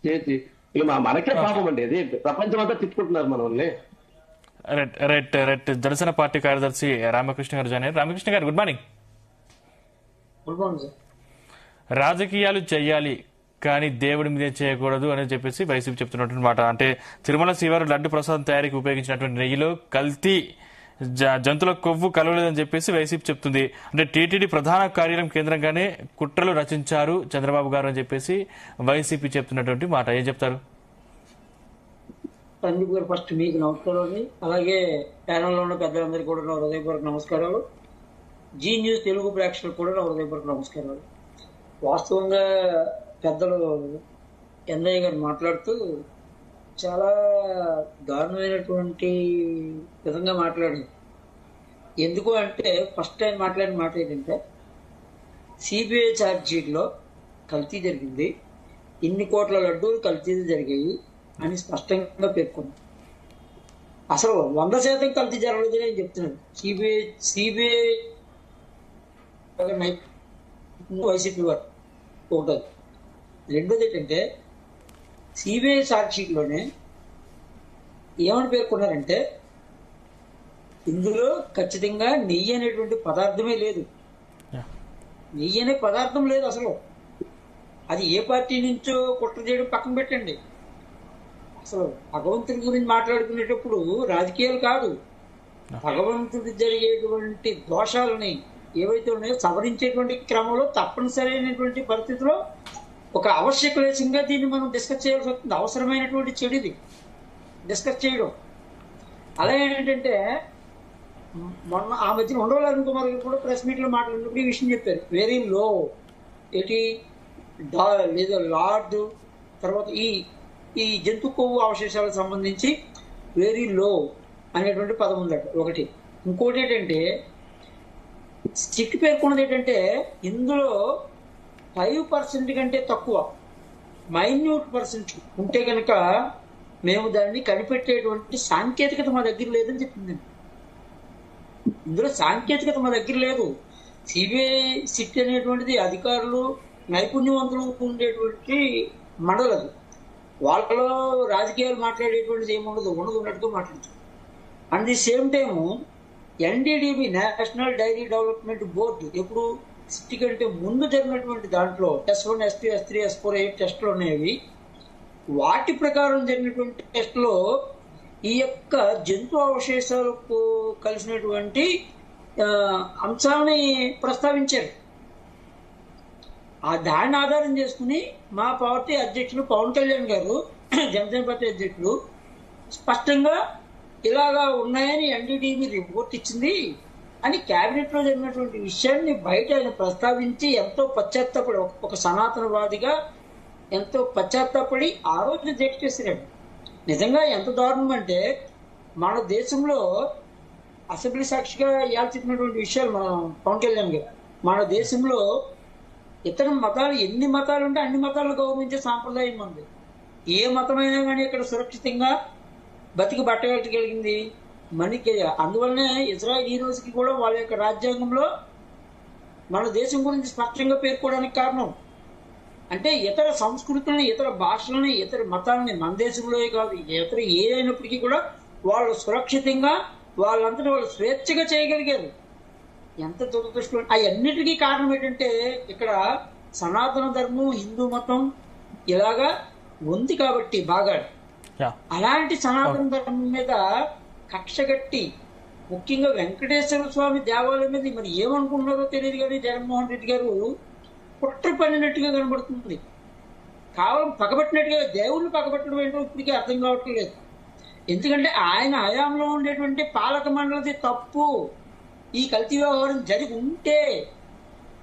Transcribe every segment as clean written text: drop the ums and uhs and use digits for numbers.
చేసి ఇక మనకే పాపం అండి. అది ప్రపంచం అంతా తిట్టుకుంటున్నారు మనల్ని. Right right right Janasena party కార్యదర్శి రామకృష్ణ గారు జాయిన్ అయ్యారు. రామకృష్ణ గారు good morning. Good morning sir. రాజకీయాలు చేయాలి కానీ దేవుడి మీదే చేయకూడదు అని చెప్పేసి వైసీపీ చెప్తున్నటువంటి మాట. అంటే తిరుమల శ్రీవారు లడ్డు ప్రసాదం తయారీకి ఉపయోగించినటువంటి నెయ్యిలో కల్తీ జంతువుల కొవ్వు కలవలేదని చెప్పేసి వైసీపీ చెప్తుంది. అంటే టీటీడీ ప్రధాన కార్యాలయం కేంద్రంగానే కుట్రలు రచించారు చంద్రబాబు గారు అని చెప్పేసి వైసీపీ చెప్తున్నటువంటి మాట. ఏం చెప్తారు? సందీప్ గారు, ఫస్ట్ మీకు నమస్కారాలు. అలాగే ప్యానల్లో ఉన్న పెద్దలందరికీ కూడా నా హృదయపూర్వక నమస్కారాలు. జీ న్యూస్ తెలుగు ప్రేక్షకులకు కూడా నా హృదయపూర్వక నమస్కారాలు. వాస్తవంగా పెద్దలు ఎన్నయ్య గారు మాట్లాడుతూ చాలా దారుణమైనటువంటి విధంగా మాట్లాడారు. ఎందుకు అంటే ఫస్ట్ టైం మాట్లాడిన మాట ఏంటంటే సిబిఐ ఛార్జ్షీట్లో కల్తీ జరిగింది, ఇన్ని కోట్ల లడ్డూలు కల్తీలు జరిగాయి అని స్పష్టంగా పేర్కొంది. అసలు 100% కల్తీ జరగలేదు అని చెప్తున్నాను. సిబిఐ వైసీపీ వారు ఒకటోది. రెండోది ఏంటంటే సిబిఐ ఛార్జ్షీట్లోనే ఏమని పేర్కొన్నారంటే ఇందులో ఖచ్చితంగా నెయ్యి అనేటువంటి పదార్థమే లేదు. నెయ్యి అనే పదార్థం లేదు అసలు. అది ఏ పార్టీ నుంచో కుట్ర చేయడం పక్కన పెట్టండి. అసలు భగవంతుడి గురించి మాట్లాడుకునేటప్పుడు రాజకీయాలు కాదు, భగవంతుడి జరిగేటువంటి దోషాలని ఏవైతే ఉన్నాయో సవరించేటువంటి క్రమంలో తప్పనిసరి అయినటువంటి పరిస్థితిలో ఒక ఆవశ్యకలేశంగా దీన్ని మనం డిస్కస్ చేయాల్సి వస్తుంది. అవసరమైనటువంటి చెడు ఇది డిస్కస్ చేయడం. అలా ఏంటంటే మొన్న ఆ మధ్యన ఉండవల్లి అరుణ్ కుమార్ గారు కూడా ప్రెస్ మీట్లో మాట్లాడినప్పుడు ఈ విషయం చెప్పారు. వెరీ లో ఎటీ లేదా లార్డ్, తర్వాత ఈ జంతు కొవ్వు అవశేషాలకు సంబంధించి వెరీ లో అనేటువంటి పదం ఉందట ఒకటి. ఇంకోటి ఏంటంటే సిట్ పేర్కొన్నది ఏంటంటే ఇందులో 5% కంటే తక్కువ మైన్యూట్ పర్సెంట్ ఉంటే కనుక మేము దాన్ని కనిపెట్టేటువంటి సాంకేతికత మా దగ్గర లేదని చెప్పిందండి. ఇందులో సాంకేతికత మా దగ్గర లేదు. సిబిఐ సిట్ అనేటువంటిది అధికారులు నైపుణ్యవంతులు ఉండేటువంటి మండలి. అది వాళ్ళలో రాజకీయాలు మాట్లాడేటువంటిది ఏముండదు, ఉన్నట్టుగా మాట్లాడుతుంది. At the same time NDDB national dairy development board ఎప్పుడు సిటీ కంటే ముందు జరిగినటువంటి దాంట్లో S1, S2, S3, S4, 8 టెస్టులు అనేవి. వాటి ప్రకారం జరిగినటువంటి టెస్టులో ఈ యొక్క జంతు అవశేషాలకు కలిసినటువంటి అంశాలని ప్రస్తావించారు. ఆ దాన్ని ఆధారం చేసుకుని మా పార్టీ అధ్యక్షులు పవన్ కళ్యాణ్ గారు, జనసేన పార్టీ అధ్యక్షులు స్పష్టంగా ఇలాగా ఉన్నాయని ఎన్డీడీబీ రిపోర్ట్ ఇచ్చింది అని క్యాబినెట్ లో జరిగినటువంటి విషయాన్ని బయట ఆయన ప్రస్తావించి ఎంతో పశ్చాత్తాపడి, ఒక సనాతనవాదిగా ఎంతో పశ్చాత్తాపడి ఆ రోజు దీక్ష చేసినాడు. నిజంగా ఎంత దారుణం అంటే మన దేశంలో అసెంబ్లీ సాక్షిగా ఇవాళ చెప్పినటువంటి విషయాలు మన పవన్ కళ్యాణ్ గారు, మన దేశంలో ఇతర మతాలు ఎన్ని మతాలు ఉంటే అన్ని మతాలను గౌరవించే సాంప్రదాయం ఉంది. ఏ మతమైనా కానీ ఇక్కడ సురక్షితంగా బతికి బట్టగలిగింది మనకి. అందువల్లనే ఇజ్రాయెల్ ఈ రోజుకి కూడా వాళ్ళ యొక్క రాజ్యాంగంలో మన దేశం గురించి స్పష్టంగా పేర్కోవడానికి కారణం అంటే ఇతర సంస్కృతులని, ఇతర భాషలని, ఇతర మతాలని మన దేశంలో కాదు ఇతర ఏదైనప్పటికీ కూడా వాళ్ళు సురక్షితంగా వాళ్ళంతటా వాళ్ళు స్వేచ్ఛగా చేయగలిగారు. ఎంత దురదృష్టం. అవన్నిటికీ కారణం ఏంటంటే ఇక్కడ సనాతన ధర్మం, హిందూ మతం ఇలాగా ఉంది కాబట్టి బాగా. అలాంటి సనాతన ధర్మం మీద కక్షగట్టి ముఖ్యంగా వెంకటేశ్వర స్వామి దేవాలయం మీద మరి ఏమనుకుంటున్నారో తెలియదు కానీ జగన్మోహన్ రెడ్డి గారు కుట్ర పడినట్టుగా కనబడుతుంది. కావాలం పగబట్టినట్టుగా దేవుణ్ణి పగబట్టడం ఏంటో ఇప్పటికీ అర్థం కావట్లేదు. ఎందుకంటే ఆయన హయాంలో ఉండేటువంటి పాలక మండలిది తప్పు. ఈ కల్తీ వ్యవహారం జరిగి ఉంటే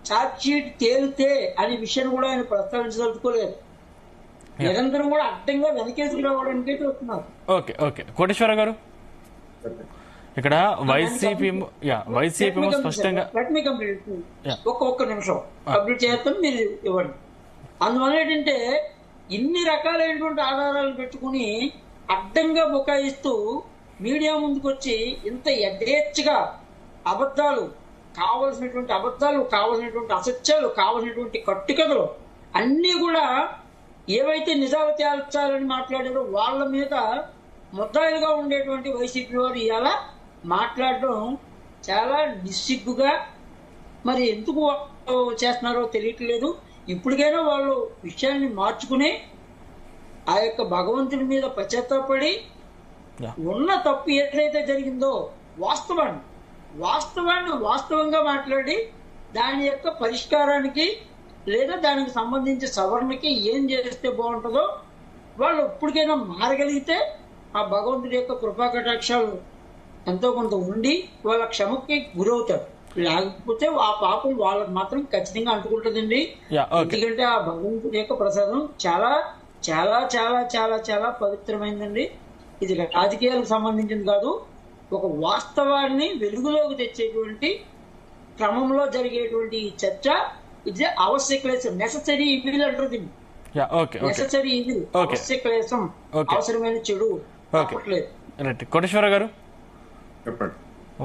ఛార్జ్షీట్ తేలితే అనే విషయాన్ని కూడా ఆయన ప్రస్తావించదలుచుకోలేదు. నిరంతరం కూడా అడ్డంగా వెనకేసుకు రావడానికి వస్తున్నారు. ఓకే ఓకే కోటేశ్వర గారు, ఇక్కడ వైసీపీ స్పష్టంగా ఒక్క నిమిషం కంప్లీట్ చేస్తాం, మీరు ఇవ్వండి. అందువల్ల ఏంటంటే ఇన్ని రకాలైనటువంటి ఆధారాలు పెట్టుకుని అడ్డంగా బుకాయిస్తూ మీడియా ముందుకు వచ్చి ఇంత యథేచ్ఛగా అబద్ధాలు, కావలసినటువంటి అసత్యాలు, కావలసినటువంటి కట్టుకథలు అన్నీ కూడా ఏవైతే నిజాలు తేల్చాలని మాట్లాడారో వాళ్ళ మీద ముద్దాయిలుగా ఉండేటువంటి వైసీపీ వారు ఇలా మాట్లాడడం చాలా నిస్సిగ్గుగా, మరి ఎందుకు చేస్తున్నారో తెలియట్లేదు. ఇప్పటికైనా వాళ్ళు విషయాన్ని మార్చుకుని ఆ యొక్క భగవంతుడి మీద పశ్చాత్తాపడి ఉన్న తప్పు ఏదైతే జరిగిందో వాస్తవాన్ని వాస్తవంగా మాట్లాడి దాని యొక్క పరిష్కారానికి లేదా దానికి సంబంధించి సవరణకి ఏం చేస్తే బాగుంటుందో వాళ్ళు ఇప్పటికైనా మారగలిగితే ఆ భగవంతుడి యొక్క కృపా కటాక్షాలు ఎంతో కొంత ఉండి వాళ్ళ క్షమకి గురవుతారు. లేకపోతే ఆ పాపం వాళ్ళకి మాత్రం ఖచ్చితంగా అంటుకుంటుందండి. ఎందుకంటే ఆ భగవంతుడి యొక్క ప్రసాదం చాలా చాలా చాలా చాలా చాలా పవిత్రమైందండి. ఇది రాజకీయాలకు సంబంధించింది కాదు, ఒక వాస్తవాన్ని వెలుగులోకి తెచ్చేటువంటి క్రమంలో జరిగేటువంటి ఈ చర్చ ఇది ఆవశ్యకలేసం, నెససరీ ఈవిల్ అంటారు దీన్ని. నెససరీ ఈవిల్, ఆవశ్యకలేసం, అవసరమైన చెడు. కోటేశ్వర గారు చెప్పండి.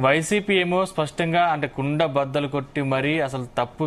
వైసీపీ ఏమో స్పష్టంగా అంటే కుండ బద్దలు కొట్టి మరీ అసలు తప్పు